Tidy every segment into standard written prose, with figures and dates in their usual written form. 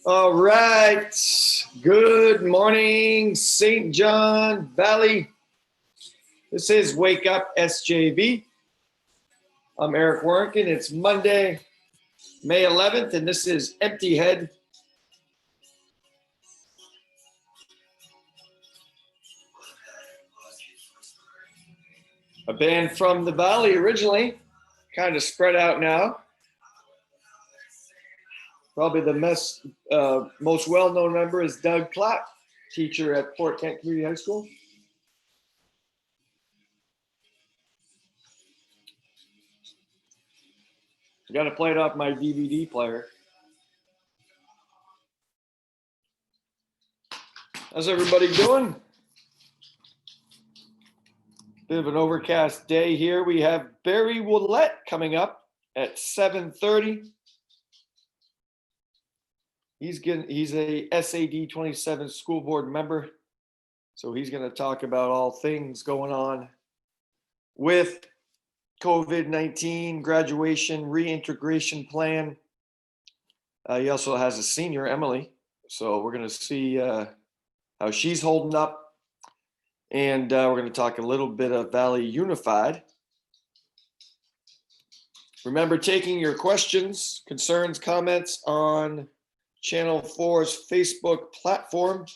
All right. Good morning, St. John Valley. This is Wake Up SJV. I'm Eric Warnken. It's Monday, May 11th, and this is Empty Head. A band from the Valley originally, kind of spread out now. Probably the most well-known member is Doug Clapp, teacher at Fort Kent Community High School. I got to play it off my DVD player. How's everybody doing? Bit of an overcast day here. We have Barry Willett coming up at 7:30. He's a SAD 27 school board member. So he's going to talk about all things going on with COVID-19, graduation, reintegration plan. He also has a senior, Emily. So we're going to see how she's holding up. And we're going to talk a little bit of Valley Unified. Remember taking your questions, concerns, comments on Channel 4's Facebook platform.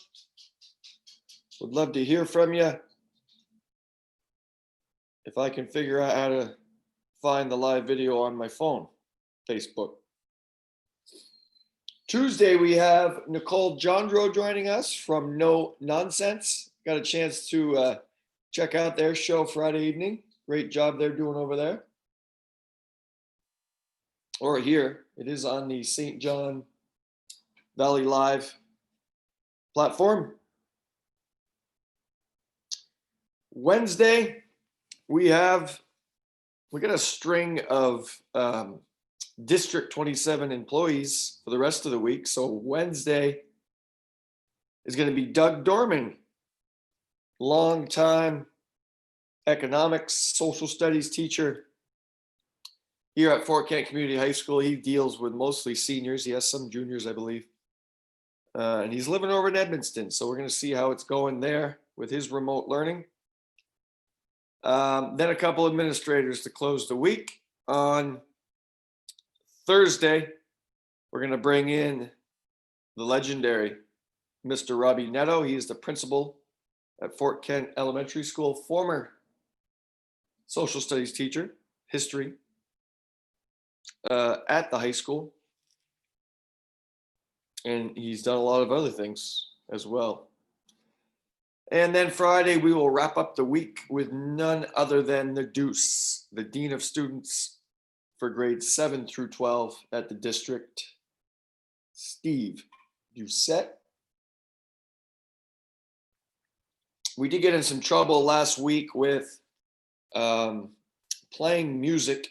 Would love to hear from you. If I can figure out how to find the live video on my phone, Facebook. Tuesday, we have Nicole Jondro joining us from No Nonsense. Got a chance to check out their show Friday evening. Great job they're doing over there. Or here, it is on the St. John Valley Live platform. Wednesday, we got a string of District 27 employees for the rest of the week. So Wednesday is going to be Doug Dorman, longtime economics, social studies teacher here at Fort Kent Community High School. He deals with mostly seniors. He has some juniors, I believe. And he's living over in Edmundston. So we're going to see how it's going there with his remote learning. Then a couple administrators to close the week. On Thursday, we're going to bring in the legendary Mr. Robbie Netto. He is the principal at Fort Kent Elementary School, former social studies teacher, history at the high school. And he's done a lot of other things as well. And then Friday, we will wrap up the week with none other than the Deuce, the Dean of Students for grades 7 through 12 at the district, Steve Doucette. We did get in some trouble last week with playing music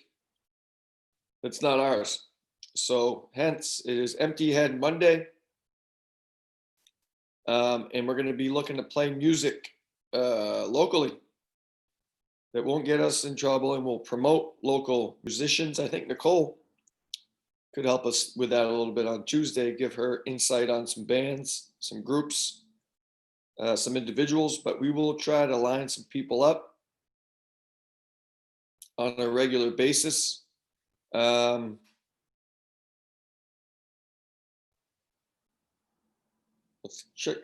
that's not ours. So hence it is Empty Head Monday. And we're going to be looking to play music locally that won't get us in trouble, and will promote local musicians. I think Nicole could help us with that a little bit on Tuesday, give her insight on some bands, some groups, some individuals, but we will try to line some people up on a regular basis.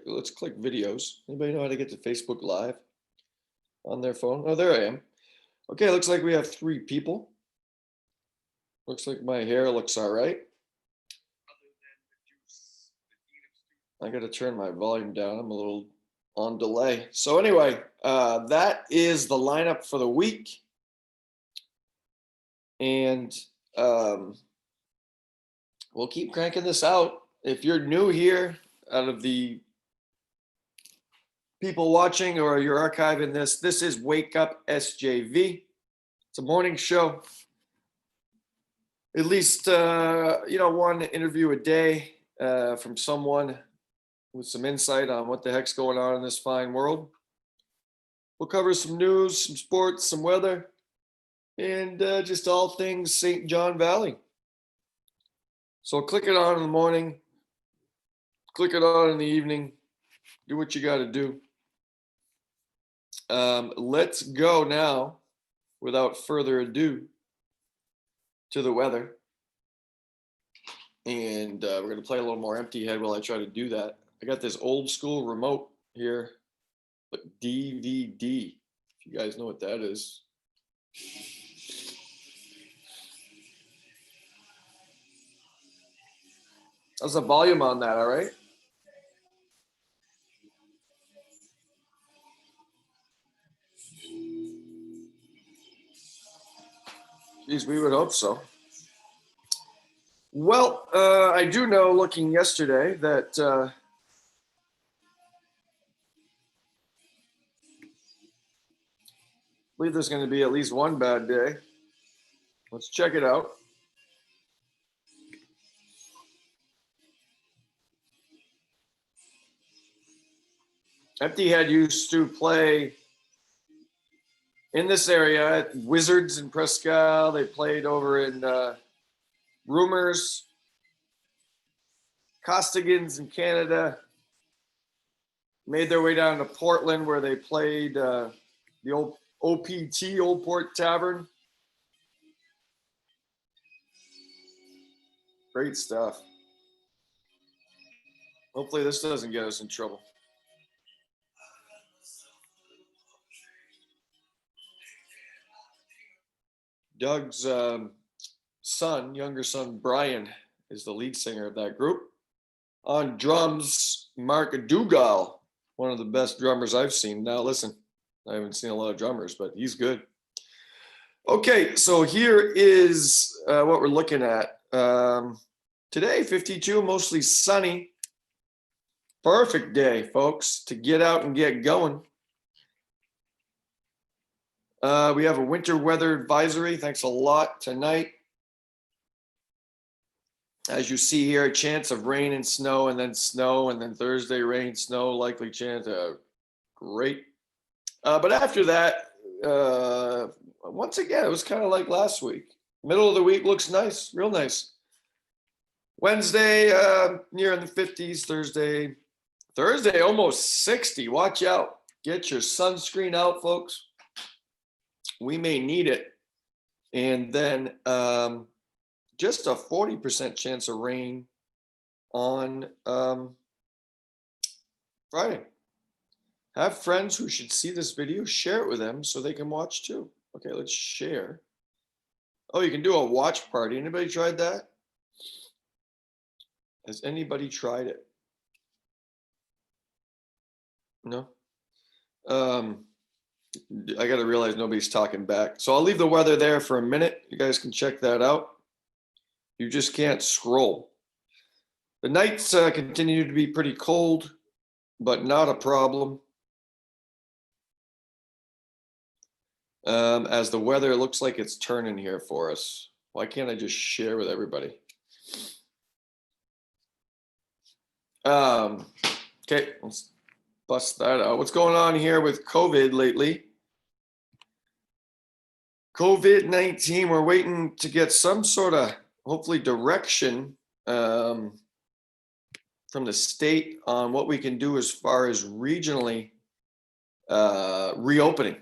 Let's click videos. Anybody know how to get to Facebook Live on their phone? Oh, there I am. Okay, looks like we have 3 people. Looks like my hair looks all right. I got to turn my volume down. I'm a little on delay. So anyway, that is the lineup for the week. And we'll keep cranking this out. If you're new here, out of the people watching or you're archiving this, this is Wake Up SJV. It's a morning show. At least, one interview a day from someone with some insight on what the heck's going on in this fine world. We'll cover some news, some sports, some weather, and just all things St. John Valley. So click it on in the morning. click it on in the evening. Do what you got to do. Let's go now, without further ado, to the weather. And we're going to play a little more Empty Head while I try to do that. I got this old school remote here, but DVD, if you guys know what that is. How's the volume on that, all right? Geez, we would hope so. Well, I do know, looking yesterday, that I believe there's going to be at least one bad day. Let's check it out. Empty Head used to play in this area at Wizards in Presque Isle. They played over in Rumors, Costigan's in Canada. Made their way down to Portland, where they played the old OPT, Old Port Tavern. Great stuff. Hopefully this doesn't get us in trouble. Doug's younger son, Brian, is the lead singer of that group. On drums, Mark Dugal, one of the best drummers I've seen. Now listen, I haven't seen a lot of drummers, but he's good. Okay, so here is what we're looking at. Today, 52, mostly sunny. Perfect day, folks, to get out and get going. We have a winter weather advisory. Thanks a lot tonight. As you see here, a chance of rain and snow, and then Thursday, rain, snow, likely chance. Great. But after that, once again, it was kind of like last week. Middle of the week looks nice, real nice. Wednesday, near in the 50s. Thursday, almost 60. Watch out. Get your sunscreen out, folks. We may need it. And then just a 40% chance of rain on Friday. Have friends who should see this video, share it with them so they can watch too. Okay, let's share. Oh, you can do a watch party. Anybody tried that? Has anybody tried it? No? I got to realize nobody's talking back. So I'll leave the weather there for a minute. You guys can check that out. You just can't scroll. The nights continue to be pretty cold, but not a problem. As the weather looks like it's turning here for us. Why can't I just share with everybody? Okay, let's bust that out. What's going on here with COVID lately? COVID-19, we're waiting to get some sort of, hopefully, direction from the state on what we can do as far as regionally reopening.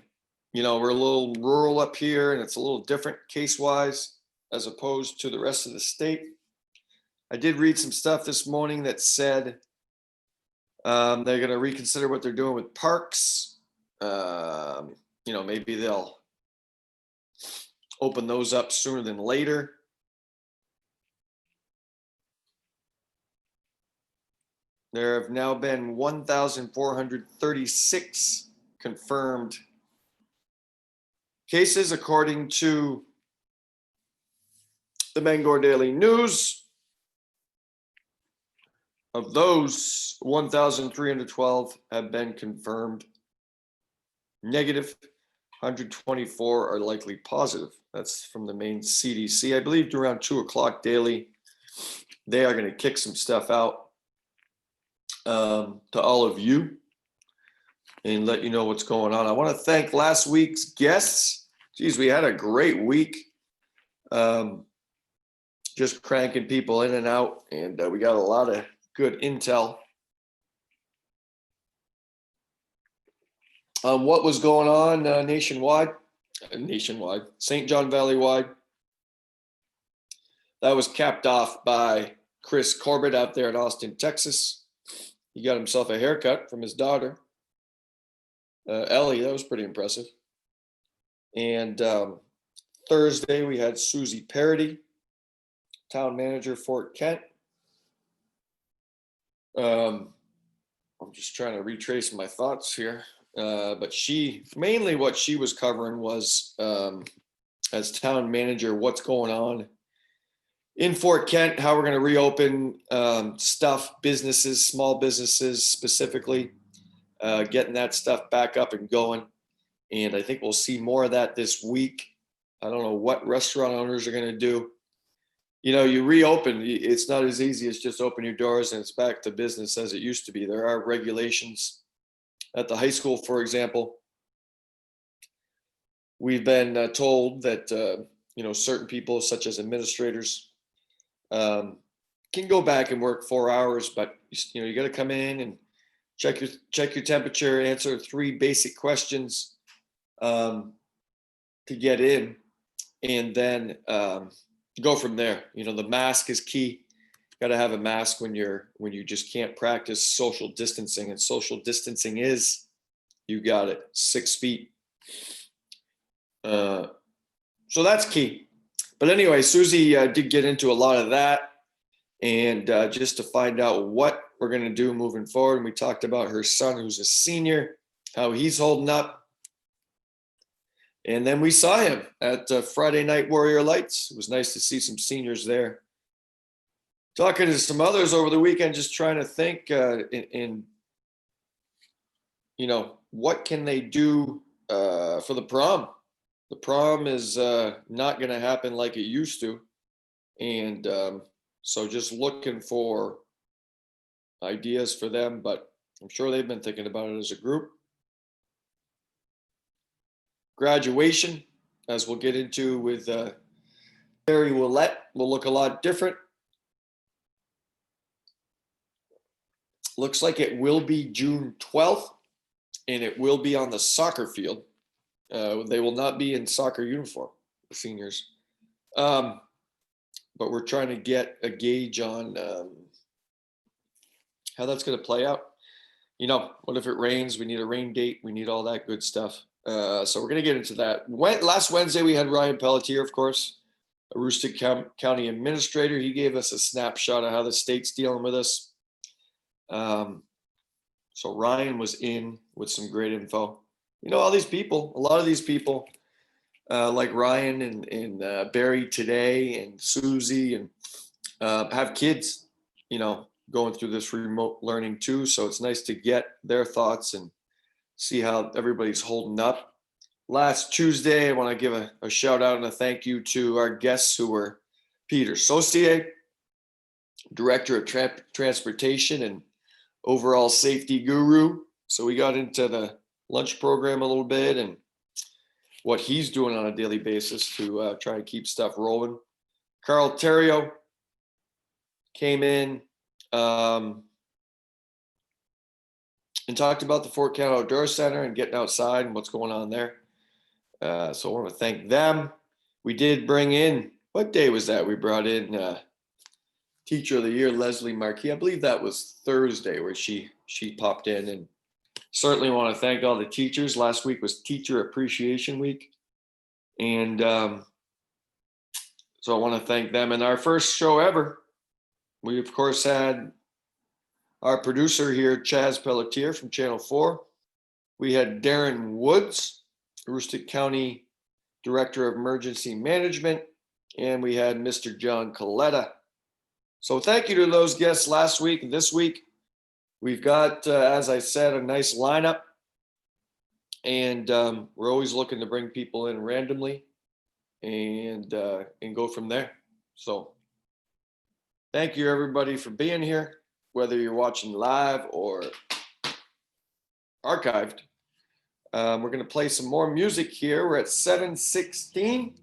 You know, we're a little rural up here, and it's a little different case-wise as opposed to the rest of the state. I did read some stuff this morning that said they're going to reconsider what they're doing with parks. You know, maybe they'll open those up sooner than later. There have now been 1,436 confirmed cases, according to the Bangor Daily News. Of those, 1,312 have been confirmed negative. 124 are likely positive. That's from the main CDC. I believe around 2 o'clock daily, they are going to kick some stuff out to all of you and let you know what's going on. I want to thank last week's guests. Geez, we had a great week. Just cranking people in and out, and we got a lot of good intel. what was going on nationwide, St. John Valley wide. That was capped off by Chris Corbett out there in Austin, Texas. He got himself a haircut from his daughter, Ellie. That was pretty impressive. And Thursday, we had Susie Parody, town manager, Fort Kent. I'm just trying to retrace my thoughts here. But mainly what she was covering was, as town manager, what's going on in Fort Kent, how we're going to reopen stuff, businesses, small businesses specifically, getting that stuff back up and going. And I think we'll see more of that this week. I don't know what restaurant owners are going to do. You know, you reopen, it's not as easy as just open your doors and it's back to business as it used to be. There are regulations at the high school, for example. We've been told that, certain people, such as administrators, can go back and work 4 hours, but you got to come in and check your temperature, answer 3 basic questions to get in, and then go from there. The mask is key. Got to have a mask when you just can't practice social distancing, and social distancing is, you got it, 6 feet. So that's key. But anyway, Susie did get into a lot of that, and just to find out what we're going to do moving forward. And we talked about her son, who's a senior, how he's holding up. And then we saw him at Friday Night Warrior Lights. It was nice to see some seniors there. Talking to some others over the weekend, just trying to think what can they do for the prom. The prom is not going to happen like it used to. And so just looking for ideas for them, but I'm sure they've been thinking about it as a group. Graduation, as we'll get into with Barry Willett, will look a lot different. Looks like it will be June 12th, and it will be on the soccer field. They will not be in soccer uniform, the seniors. But we're trying to get a gauge on how that's going to play out. What if it rains? We need a rain date. We need all that good stuff. So we're going to get into that. Last Wednesday, we had Ryan Pelletier, of course, a Aroostook County administrator. He gave us a snapshot of how the state's dealing with us. So Ryan was in with some great info. A lot of these people, like Ryan and Barry today and Susie, and have kids, going through this remote learning too. So it's nice to get their thoughts and see how everybody's holding up. Last Tuesday, I want to give a shout out and a thank you to our guests, who were Peter Saucier, Director of Transportation and overall safety guru. So we got into the lunch program a little bit and what he's doing on a daily basis to try and keep stuff rolling. Carl Terrio came in and talked about the Fort Kent Outdoor Center and getting outside and what's going on there. So I want to thank them. We did bring in, what day was that? We brought in Teacher of the Year, Leslie Marquis. I believe that was Thursday where she popped in, and certainly want to thank all the teachers. Last week was Teacher Appreciation Week. And so I want to thank them. And our first show ever, we of course had our producer here, Chaz Pelletier from Channel 4. We had Darren Woods, Aroostook County Director of Emergency Management, and we had Mr. John Coletta. So thank you to those guests last week and this week. We've got, as I said, a nice lineup, and we're always looking to bring people in randomly and go from there. So thank you, everybody, for being here, whether you're watching live or archived. We're going to play some more music here. We're at 7:16.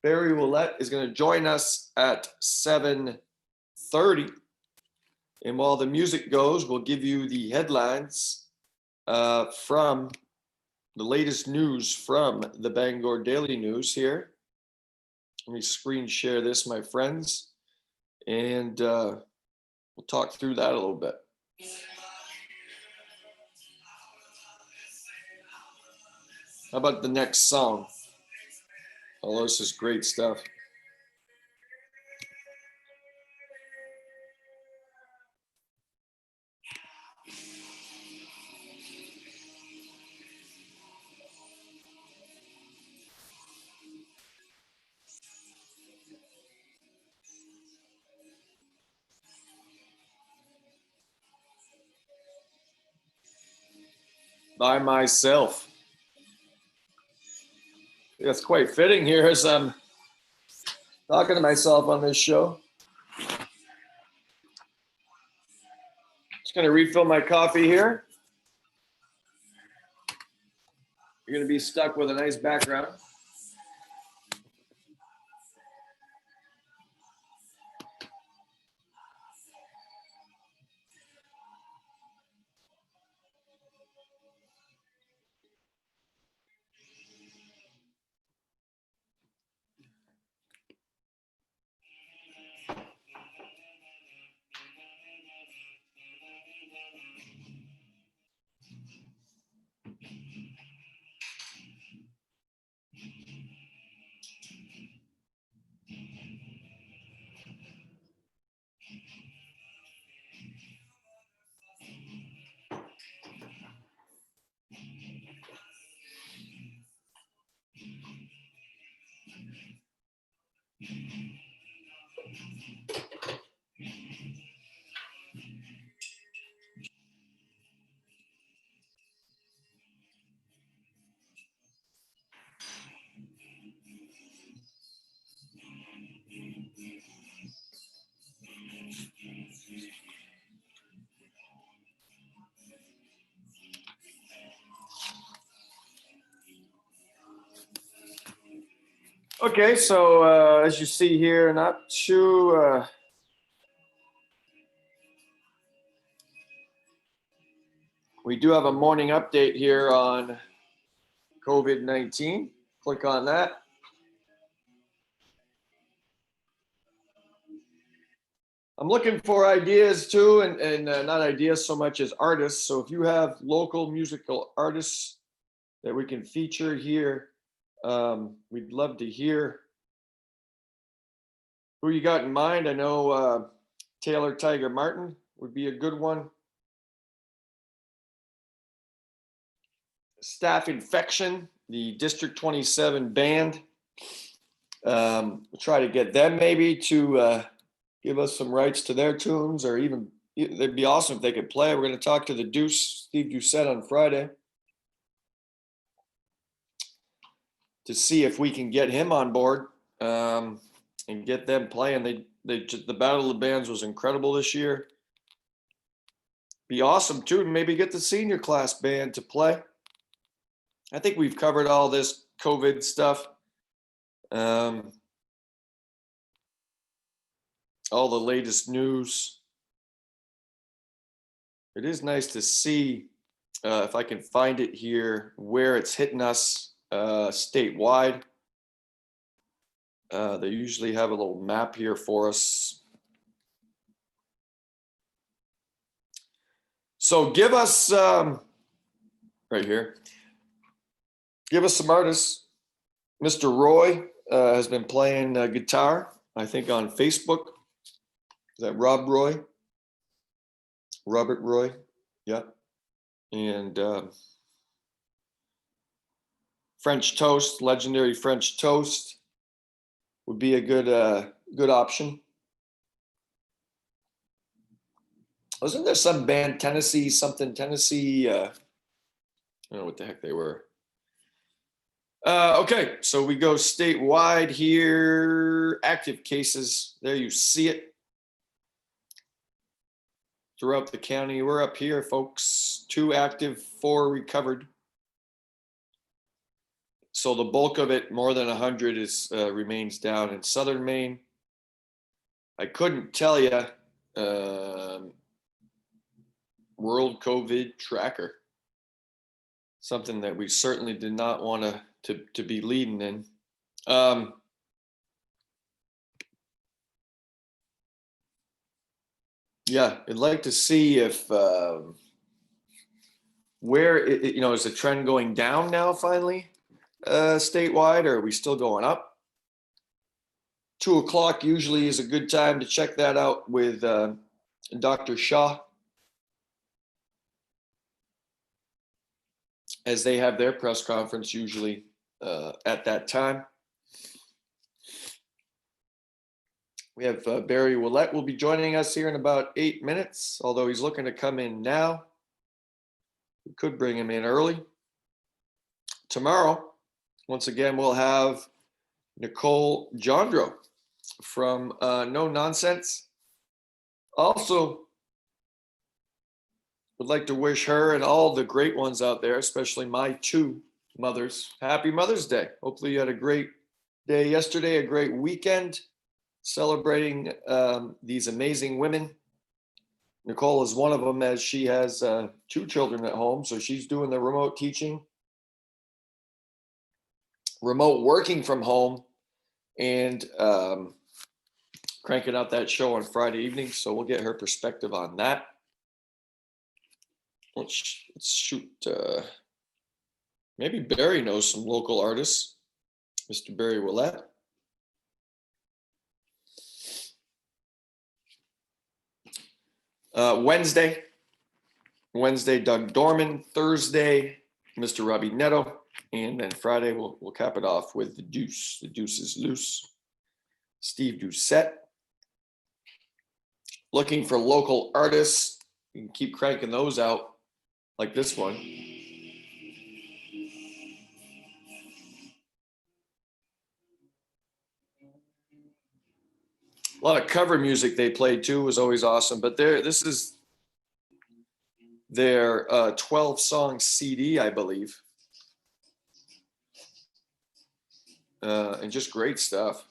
Barry Willett is going to join us at 7:30. And while the music goes, we'll give you the headlines from the latest news from the Bangor Daily News here. Let me screen share this, my friends, and we'll talk through that a little bit. How about the next song? Oh, this is great stuff. By myself. That's quite fitting here as I'm talking to myself on this show. Just going to refill my coffee here. You're going to be stuck with a nice background. Okay, so as you see here, not too we do have a morning update here on COVID-19. Click on that. I'm looking for ideas too, and not ideas so much as artists. So if you have local musical artists that we can feature here, we'd love to hear who you got in mind. I know Taylor Tiger Martin would be a good one. Staff Infection, the District 27 band. We'll try to get them maybe to give us some rights to their tunes, or even they'd be awesome if they could play. We're going to talk to the Deuce, Steve Doucette, on Friday to see if we can get him on board and get them playing. The Battle of the Bands was incredible this year. Be awesome too to maybe get the senior class band to play. I think we've covered all this COVID stuff. All the latest news. It is nice to see if I can find it here where it's hitting us statewide. They usually have a little map here for us. So give us right here. Give us some artists. Mr. Roy has been playing guitar, I think, on Facebook. Is that Rob Roy? Robert Roy, yeah. And French Toast, legendary French Toast, would be a good option. Wasn't there some band, Tennessee, Tennessee? I don't know what the heck they were. Okay, so we go statewide here. Active cases, there you see it. Throughout the county, we're up here, folks. 2 active, 4 recovered. So the bulk of it, more than 100, remains down in southern Maine. I couldn't tell you. World COVID Tracker. something that we certainly did not want to be leading in. Yeah, I'd like to see if where is the trend going down now finally statewide, or are we still going up? 2 o'clock usually is a good time to check that out with Dr. Shaw, as they have their press conference usually at that time. We have Barry Willett will be joining us here in about 8 minutes, although he's looking to come in now. We could bring him in early. Tomorrow, once again, we'll have Nicole Jondro from No Nonsense. Also, would like to wish her and all the great ones out there, especially my 2 mothers, happy Mother's Day. Hopefully you had a great day yesterday, a great weekend, celebrating these amazing women. Nicole is one of them, as she has 2 children at home, so she's doing the remote teaching, remote working from home, and cranking out that show on Friday evening. So we'll get her perspective on that. Let's shoot. Maybe Barry knows some local artists. Mr. Barry Willett. Wednesday, Doug Dorman. Thursday, Mr. Robbie Netto. And then Friday, we'll cap it off with the Deuce. The Deuce is Loose. Steve Doucette. Looking for local artists. You can keep cranking those out, like this one. A lot of cover music they played too was always awesome. But this is their 12-song CD, I believe. And just great stuff.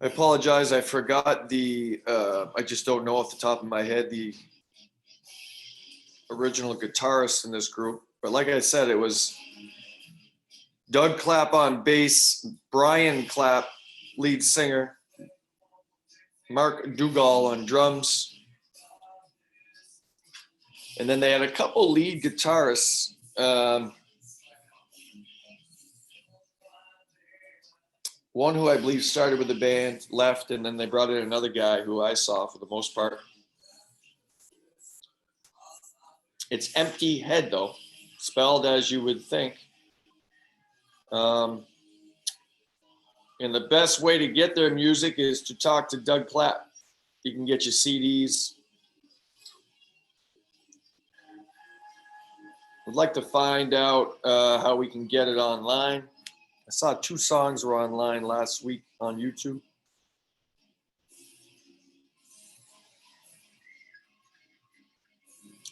I apologize. I forgot I just don't know off the top of my head the original guitarist in this group. But like I said, it was Doug Clapp on bass, Brian Clapp, lead singer, Mark Dugal on drums. And then they had a couple lead guitarists. One who I believe started with the band, left, and then they brought in another guy who I saw for the most part. It's Empty Head, though, spelled as you would think. And the best way to get their music is to talk to Doug Clapp. You can get your CDs. Would like to find out how we can get it online. I saw 2 songs were online last week on YouTube.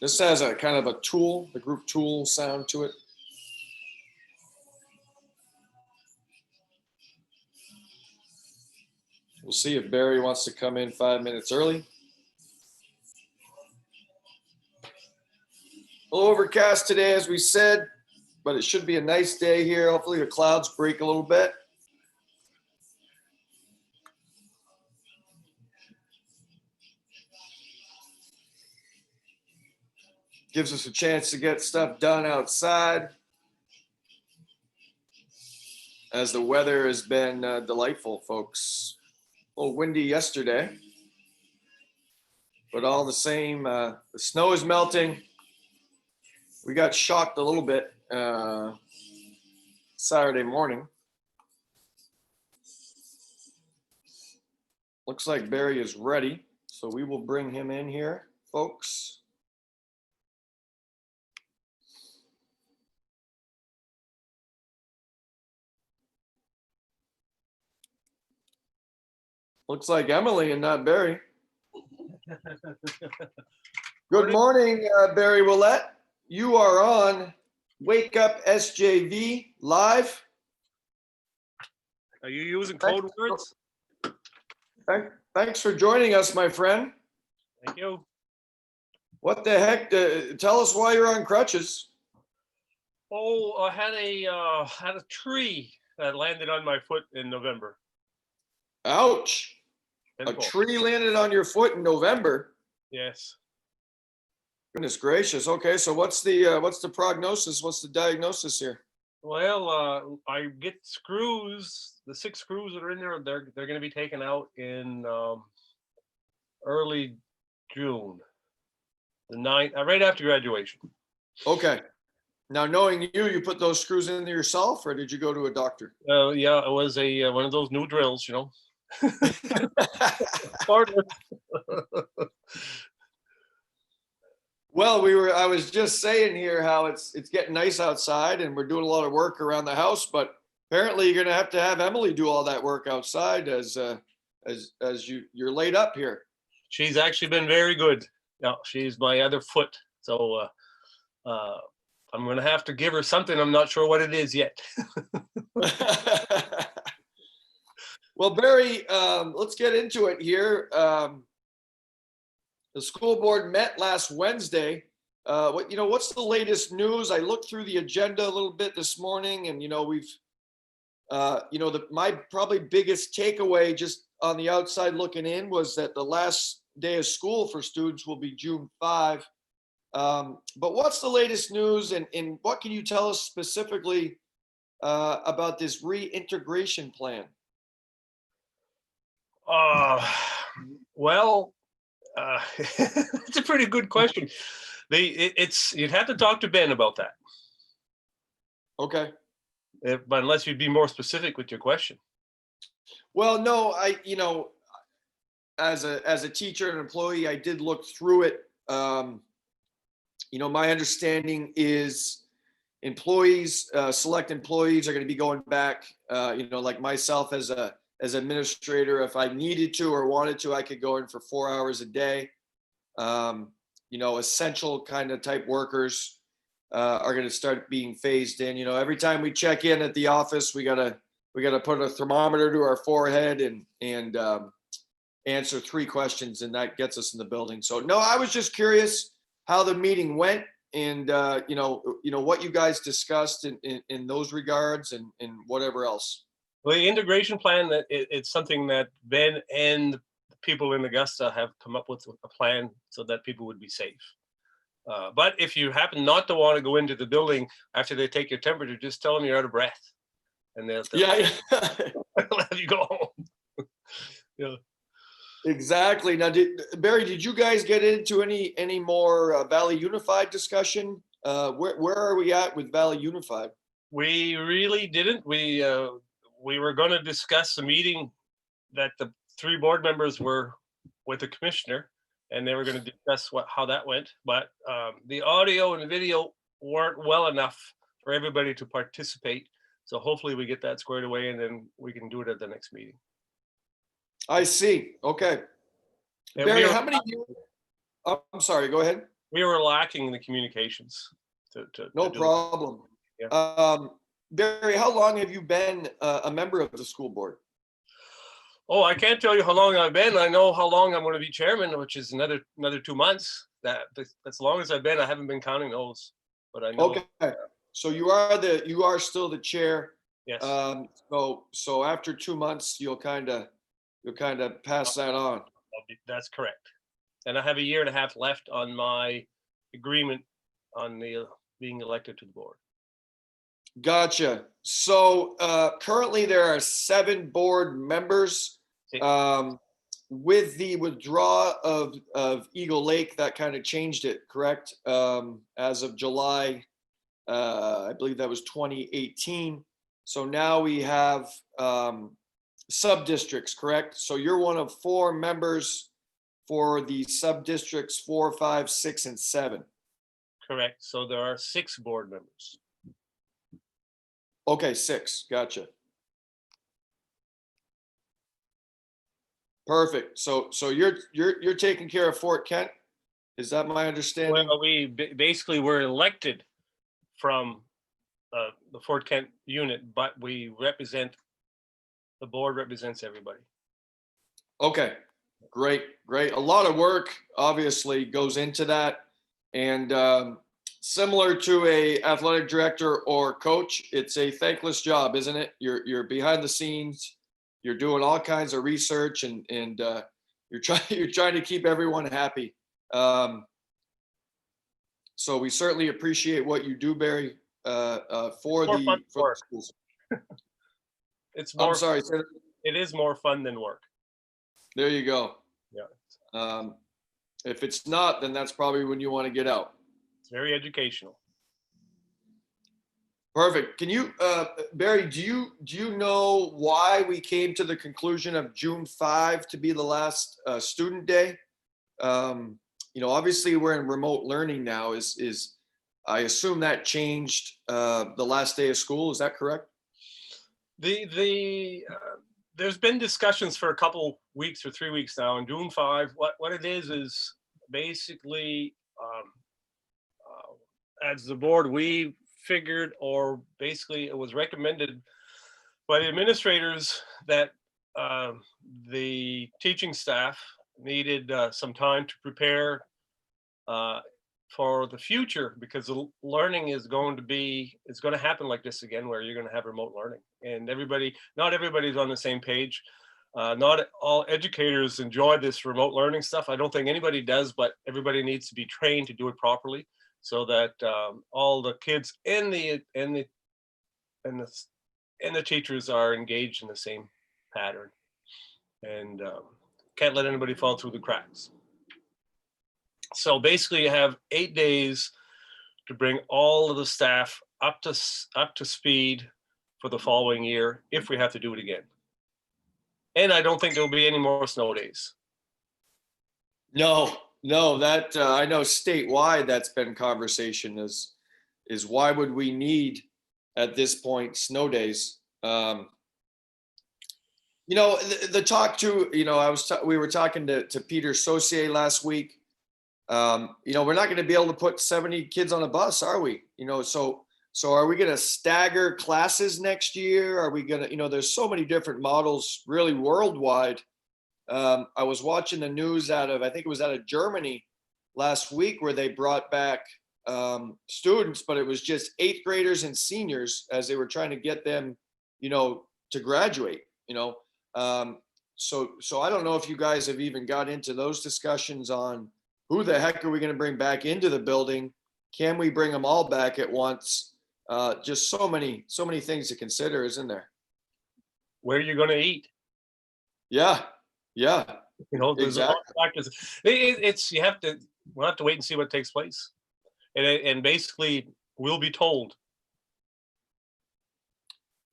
This has a kind of a Tool, the group Tool sound to it. We'll see if Barry wants to come in 5 minutes early. A little overcast today, as we said, but it should be a nice day here. Hopefully the clouds break a little bit. Gives us a chance to get stuff done outside, as the weather has been delightful, folks. A little windy yesterday, but all the same, the snow is melting. We got shocked a little bit Saturday morning. Looks like Barry is ready, so we will bring him in here, folks. Looks like Emily and not Barry. Good morning, Barry Willett. you are on Wake Up SJV live. Are you using code words? Thanks for joining us, my friend. Thank you. What the heck? Tell us why you're on crutches. Oh, I had a tree that landed on my foot in November. Ouch. A Tenfold. tree landed on your foot in November. Yes. Goodness gracious. Okay, so what's the prognosis? What's the diagnosis here? Well, I get screws. The 6 screws that are in there, they're going to be taken out in early June, the 9th, right after graduation. Okay. Now, knowing you put those screws in there yourself, or did you go to a doctor? Yeah, it was a one of those new drills, you know. Cordless. Well, I was just saying here how it's getting nice outside and we're doing a lot of work around the house, but apparently you're gonna have to have Emily do all that work outside as you're laid up here. She's actually been very good. No, she's my other foot. So I'm gonna have to give her something. I'm not sure what it is yet. Well, Barry, let's get into it here. The school board met last Wednesday. What's the latest news? I looked through the agenda a little bit this morning, and my probably biggest takeaway just on the outside looking in was that the last day of school for students will be June 5. But what's the latest news, and what can you tell us specifically about this reintegration plan? Well, it's a pretty good question. You'd have to talk to Ben about that. Okay. But unless you'd be more specific with your question. Well, no, as a teacher and employee, I did look through it. My understanding is employees, select employees are going to be going back, like myself as administrator, if I needed to or wanted to, I could go in for 4 hours a day. Essential kind of type workers are going to start being phased in. Every time we check in at the office, we gotta put a thermometer to our forehead and answer 3 questions, and that gets us in the building. So no, I was just curious how the meeting went, and what you guys discussed in those regards, and whatever else. Well, the integration plan, it's something that Ben and the people in Augusta have come up with a plan so that people would be safe. But if you happen not to want to go into the building after they take your temperature, just tell them you're out of breath, and they'll let you go home. Yeah. Exactly. Now, Barry, did you guys get into any more Valley Unified discussion? Where are we at with Valley Unified? We really didn't. We were going to discuss a meeting that the 3 board members were with the commissioner, and they were going to discuss how that went. But the audio and the video weren't well enough for everybody to participate. So hopefully we get that squared away, and then we can do it at the next meeting. I see. Okay. And Barry, how many? I'm sorry. Go ahead. We were lacking in the communications. No problem. Yeah. Barry, how long have you been a member of the school board? Oh, I can't tell you how long I've been. I know how long I'm going to be chairman, which is another 2 months. That's as long as I've been. I haven't been counting those, but I know. Okay. So you are still the chair. Yes. So after 2 months, you'll kind of pass that on. That's correct. And I have a 1.5 years left on my agreement on the being elected to the board. Gotcha. So currently there are 7 board members. With the withdrawal of Eagle Lake, that kind of changed it, correct? As of July, I believe that was 2018. So now we have sub-districts, correct? So you're one of 4 members for the sub-districts 4, 5, 6, and 7. Correct. So there are 6 board members. Okay, 6. Gotcha. Perfect. So you're taking care of Fort Kent? Is that my understanding? Well, we basically were elected from the Fort Kent unit, but we represent, the board represents everybody. Okay, great, great. A lot of work obviously goes into that. And similar to a athletic director or coach, it's a thankless job, isn't it? You're behind the scenes, you're doing all kinds of research, and you're trying to keep everyone happy. So we certainly appreciate what you do, Barry, for More fun the work. schools. It's I'm more, sorry. it is more fun than work. There you go. Yeah. If it's not, then that's probably when you want to get out. It's very educational. Perfect. Can you, Barry, do you know why we came to the conclusion of June 5 to be the last student day? Obviously we're in remote learning now. Is I assume that changed the last day of school. Is that correct? There's been discussions for a couple weeks or 3 weeks now, and June 5, what it is basically, as the board, we figured, or basically it was recommended by the administrators, that the teaching staff needed some time to prepare for the future, because the learning is going to happen like this again, where you're going to have remote learning, and not everybody's on the same page. Not all educators enjoy this remote learning stuff. I don't think anybody does, but everybody needs to be trained to do it properly, so that all the kids and the teachers are engaged in the same pattern, and can't let anybody fall through the cracks. So basically you have 8 days to bring all of the staff up to speed for the following year, if we have to do it again. And I don't think there'll be any more snow days. No, that I know statewide that's been conversation is why would we need at this point snow days? The talk to, we were talking to Peter Saucier last week. We're not going to be able to put 70 kids on a bus, are we? So are we going to stagger classes next year? Are we going to, there's so many different models really worldwide. I was watching the news I think it was out of Germany last week, where they brought back students, but it was just 8th graders and seniors, as they were trying to get them, to graduate, So I don't know if you guys have even got into those discussions on who the heck are we going to bring back into the building? Can we bring them all back at once? Just so many things to consider, isn't there? Where are you going to eat? Yeah. There's exactly. a lot of factors. We'll have to wait and see what takes place. And basically we'll be told.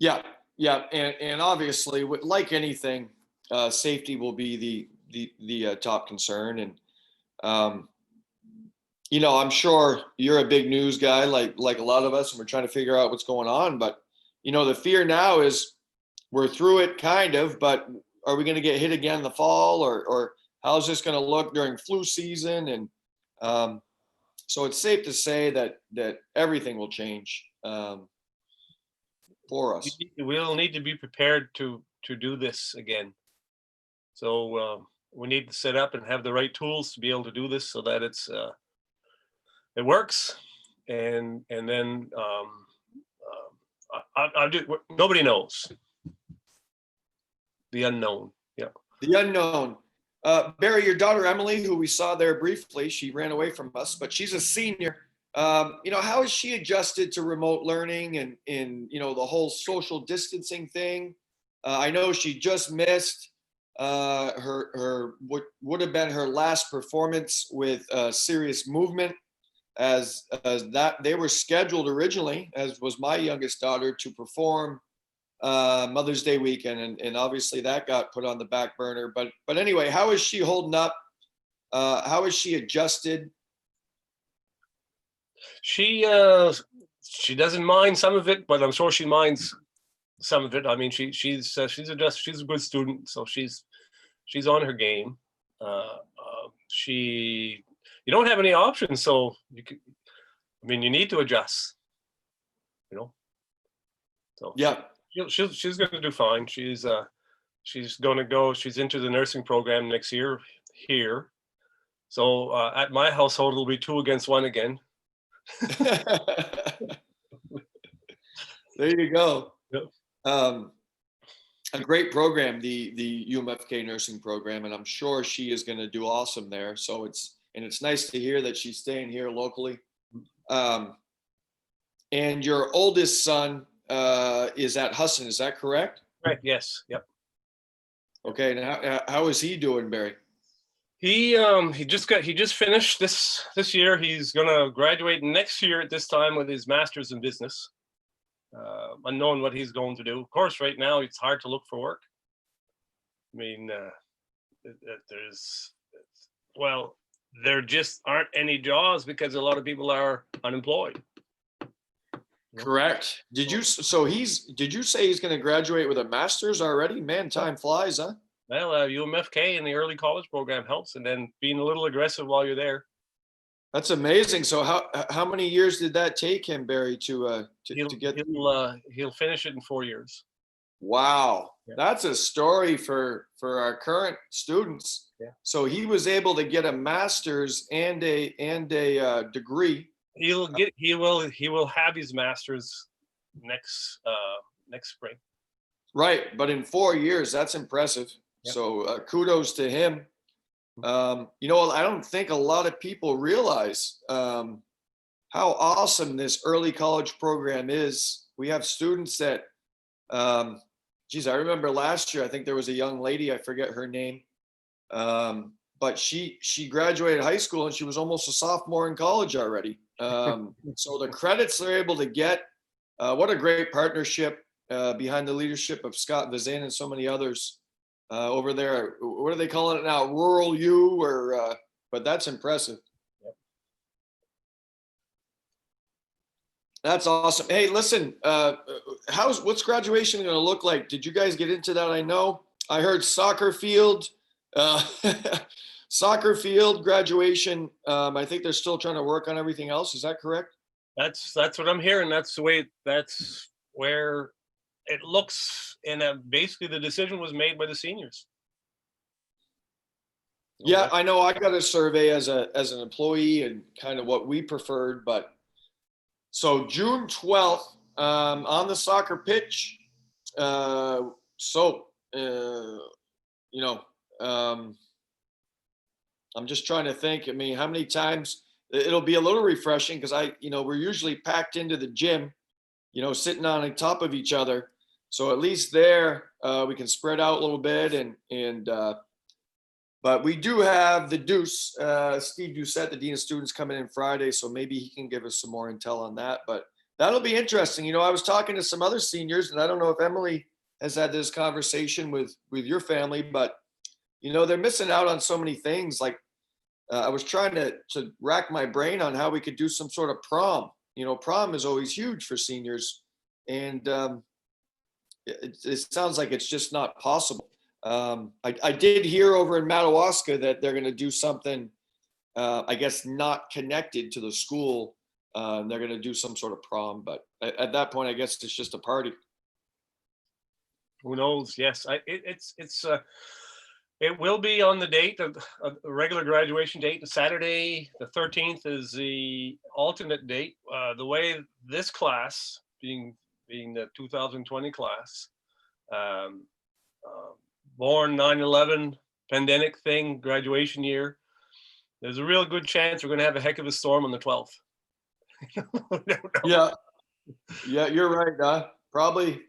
Yeah. And obviously, like anything, safety will be the top concern. And, I'm sure you're a big news guy, like a lot of us, and we're trying to figure out what's going on. But, the fear now is we're through it kind of, but are we going to get hit again in the fall, or how's this going to look during flu season? And so it's safe to say that everything will change for us. We'll need to be prepared to do this again. So we need to set up and have the right tools to be able to do this, so that it works. And then I'll do. Nobody knows. The unknown. Yeah. The unknown. Barry, your daughter Emily, who we saw there briefly, she ran away from us, but she's a senior. How has she adjusted to remote learning and the whole social distancing thing? I know she just missed her what would have been her last performance with Serious Movement, as that they were scheduled originally, as was my youngest daughter, to perform Mother's Day weekend, and obviously that got put on the back burner. But anyway, how is she holding up? How has she adjusted? She doesn't mind some of it, but I'm sure she minds some of it. I mean, she's adjusted. She's a good student, so she's on her game. She you don't have any options. So you can, I mean, you need to adjust, you know. So Yeah. she's going to do fine. She's going to go. She's into the nursing program next year here. So at my household, it'll be 2 against 1 again. There you go. Yep. A great program, the UMFK nursing program, and I'm sure she is going to do awesome there. So it's nice to hear that she's staying here locally. And your oldest son is at Husson, is that correct? Right. Yes. Yep. Okay. And how is he doing, Barry? He just finished this year. He's gonna graduate next year at this time with his master's in business. Unknown what he's going to do. Of course, right now it's hard to look for work. I mean, there just aren't any jobs because a lot of people are unemployed. Correct. Did you say he's going to graduate with a master's already? Man, time flies, huh? Well, UMFK and the early college program helps, and then being a little aggressive while you're there. That's amazing. So how many years did that take him, Barry, to get? He'll finish it in 4 years. Wow, Yeah. That's a story for our current students. Yeah. So he was able to get a master's and a degree. He will have his master's next spring. Right, but in 4 years, that's impressive. Yep. So kudos to him. I don't think a lot of people realize how awesome this early college program is. We have students that, I remember last year, I think there was a young lady, I forget her name, but she graduated high school and she was almost a sophomore in college already. So the credits they're able to get, what a great partnership behind the leadership of Scott Vizin and so many others. Over there, what are they calling it now? Rural U, but that's impressive. Yep. That's awesome. Hey, listen, what's graduation going to look like? Did you guys get into that? I heard soccer field graduation. I think they're still trying to work on everything else. Is that correct? That's what I'm hearing. That's where it looks, and basically the decision was made by the seniors. Yeah, I know. I got a survey as an employee and kind of what we preferred, but so June 12th on the soccer pitch. I'm just trying to think. I mean, how many times it'll be a little refreshing because we're usually packed into the gym, sitting on top of each other. So at least there we can spread out a little bit but we do have the Deuce, Steve Doucette, the Dean of Students, coming in Friday. So maybe he can give us some more intel on that, but that'll be interesting. I was talking to some other seniors and I don't know if Emily has had this conversation with your family, but they're missing out on so many things. Like I was trying to rack my brain on how we could do some sort of prom. Prom is always huge for seniors. And it sounds like it's just not possible. I did hear over in Madawaska that they're going to do something, I guess, not connected to the school. They're going to do some sort of prom, but at that point, I guess it's just a party. Who knows? Yes, it will be on the date of a regular graduation date. Saturday, the 13th is the alternate date. The way this class, being the 2020 class, born 9/11 pandemic thing, graduation year, there's a real good chance we're going to have a heck of a storm on the 12th. Yeah, you're right. Probably be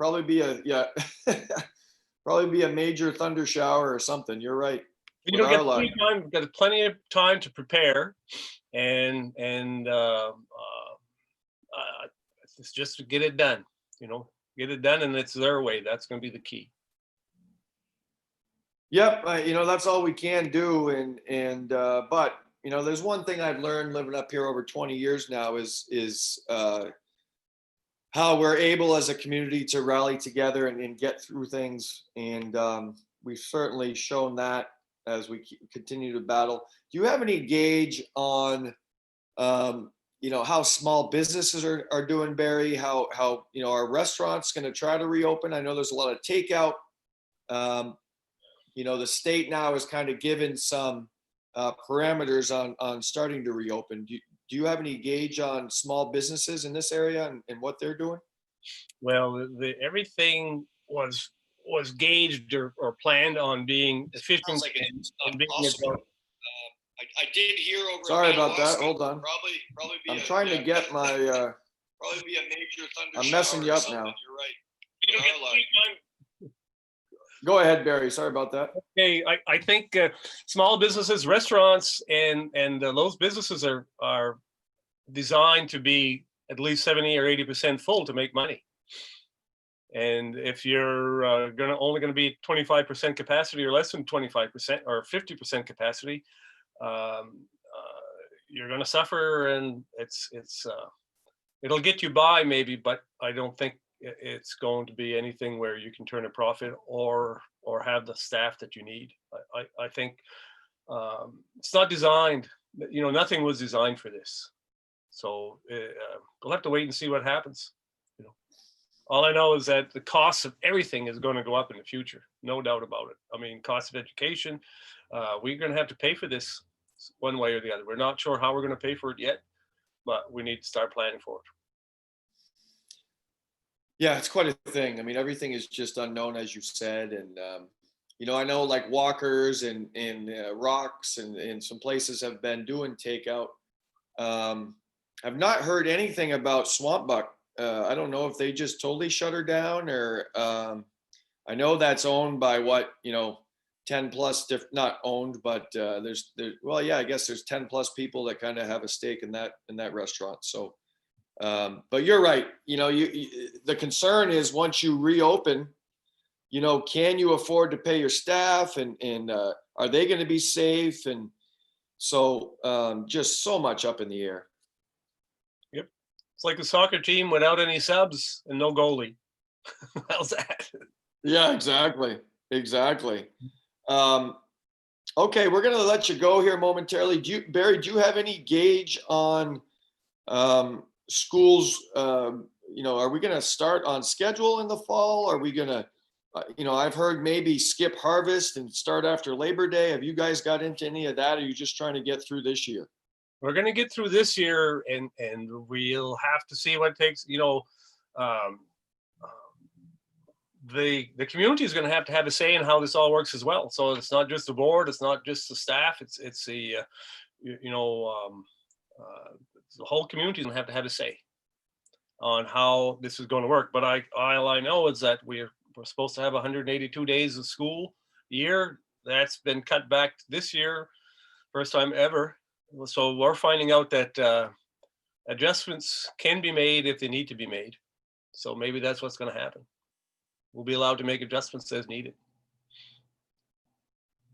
probably be a major thunder shower or something. You're right. We've got plenty of time to prepare, and it's just to get it done. Get it done, and it's their way. That's going to be the key. Yep, that's all we can do, but there's one thing I've learned living up here over 20 years now is how we're able as a community to rally together and get through things, and we've certainly shown that as we continue to battle. Do you have any gauge on, how small businesses are doing, Barry? How are restaurants going to try to reopen? I know there's a lot of takeout. The state now has kind of given some parameters on starting to reopen. Do you have any gauge on small businesses in this area and what they're doing? Well, everything was gauged or planned on being efficient Sounds like it's not and being possible. adult. I did hear over. Sorry about that. Hold on. Probably be I'm trying to get my. Probably be a major thunder. I'm messing you up now. You're right. You don't get to keep on. Go ahead, Barry. Sorry about that. Okay, I think small businesses, restaurants, and those businesses are designed to be at least 70 or 80% full to make money. And if you're only going to be 25% capacity or less than 25% or 50% capacity, you're going to suffer, and it'll get you by maybe, but I don't think it's going to be anything where you can turn a profit or have the staff that you need. I think it's not designed. Nothing was designed for this. So we'll have to wait and see what happens. All I know is that the cost of everything is going to go up in the future. No doubt about it. I mean, cost of education, we're going to have to pay for this one way or the other. We're not sure how we're going to pay for it yet, but we need to start planning for it. Yeah, it's quite a thing. I mean, everything is just unknown, as you said. And, I know like Walkers and Rocks and some places have been doing takeout. I've not heard anything about Swamp Buck. I don't know if they just totally shut her down or I know that's owned by 10 plus, not owned, but I guess there's 10 plus people that kind of have a stake in that restaurant. So, but you're right. The concern is once you reopen, can you afford to pay your staff and are they going to be safe? And so just so much up in the air. Yep. It's like a soccer team without any subs and no goalie. How's that? Yeah, exactly. Okay, we're going to let you go here momentarily. Barry, do you have any gauge on schools? Are we going to start on schedule in the fall? Are we going to, I've heard maybe skip harvest and start after Labor Day. Have you guys got into any of that? Or are you just trying to get through this year? We're going to get through this year and we'll have to see what it takes. The community is going to have a say in how this all works as well. So it's not just the board, it's not just the staff, it's the whole community is going to have a say on how this is going to work. But all I know is that we're supposed to have 182 days of school a year. That's been cut back this year, first time ever. So we're finding out that adjustments can be made if they need to be made. So maybe that's what's going to happen. We'll be allowed to make adjustments as needed.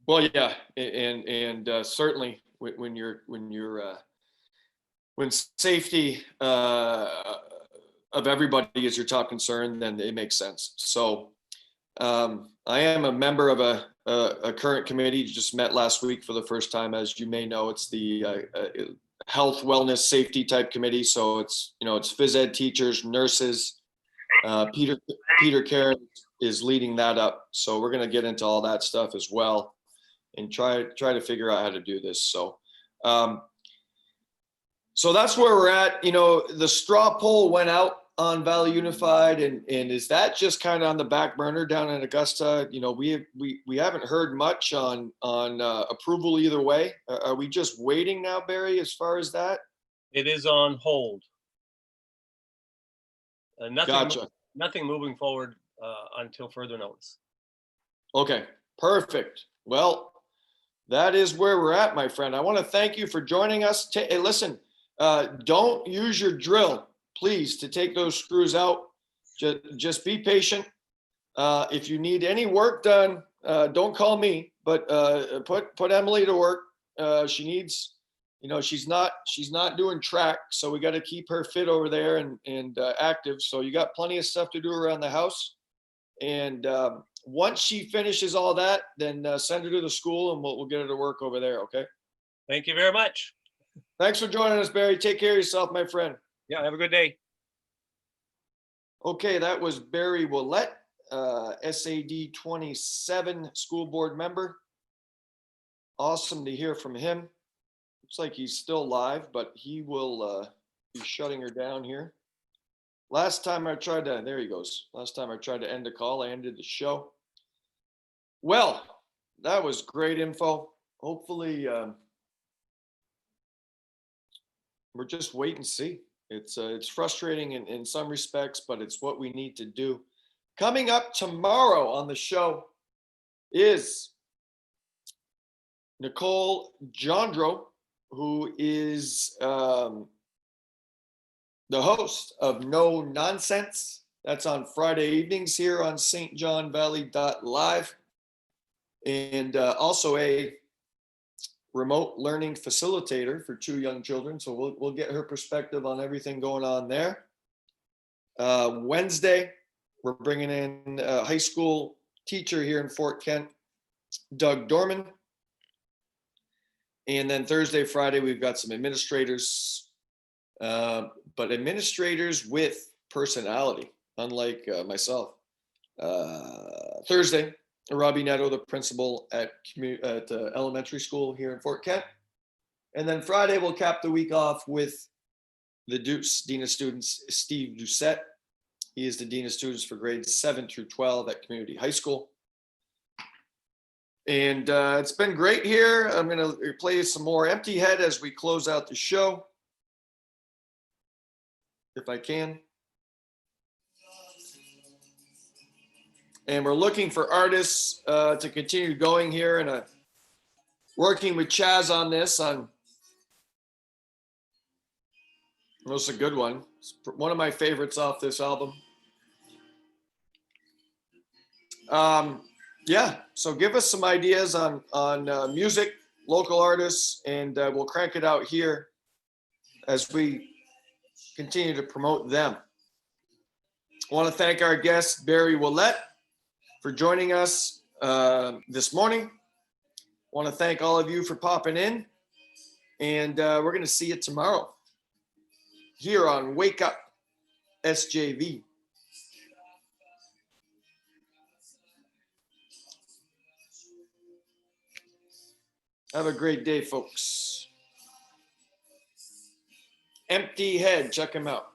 Well, yeah, and certainly when safety of everybody is your top concern, then it makes sense. So I am a member of a current committee, just met last week for the first time. As you may know, it's the health, wellness, safety type committee. So it's phys ed teachers, nurses. Peter Karen is leading that up. So we're going to get into all that stuff as well and try to figure out how to do this. So, so that's where we're at. The straw poll went out on Valley Unified, and is that just kind of on the back burner down in Augusta? We haven't heard much on approval either way. Are we just waiting now, Barry, as far as that? It is on hold. Gotcha. Nothing moving forward until further notice. Okay, perfect. Well, that is where we're at, my friend. I want to thank you for joining us. Hey, listen, don't use your drill, please, to take those screws out. Just be patient. If you need any work done, don't call me, but put Emily to work. She needs. She's not doing track, so we got to keep her fit over there and active. So you got plenty of stuff to do around the house, and once she finishes all that, then send her to the school and we'll get her to work over there. Okay. Thank you very much. Thanks for joining us, Barry. Take care of yourself, my friend. Yeah, have a good day. Okay, that was Barry Willett, SAD 27 school board member. Awesome to hear from him. Looks like he's still live, but he will be shutting her down here. Last time I tried to, there he goes. Last time I tried to end a call, I ended the show. Well, that was great info. Hopefully, we're just wait and see. It's frustrating in some respects, but it's what we need to do. Coming up tomorrow on the show is Nicole Jondro, who is the host of No Nonsense. That's on Friday evenings here on stjohnvalley.live, and also a remote learning facilitator for 2 young children. So we'll get her perspective on everything going on there. Wednesday, we're bringing in a high school teacher here in Fort Kent, Doug Dorman. And then Thursday, Friday, we've got some administrators, but administrators with personality, unlike myself. Thursday, Robbie Netto, the principal at elementary school here in Fort Kent. And then Friday, we'll cap the week off with the Dean of Students, Steve Doucette. He is the Dean of Students for grades 7 through 12 at Community High School. And it's been great here. I'm going to play some more Empty Head as we close out the show, if I can. And we're looking for artists to continue going here, and working with Chaz on this. It's a good one. It's one of my favorites off this album. Yeah, so give us some ideas on music, local artists, and we'll crank it out here as we continue to promote them. I want to thank our guest, Barry Willett, for joining us this morning. I want to thank all of you for popping in, and we're going to see you tomorrow here on Wake Up SJV. Have a great day, folks. Empty Head, check him out.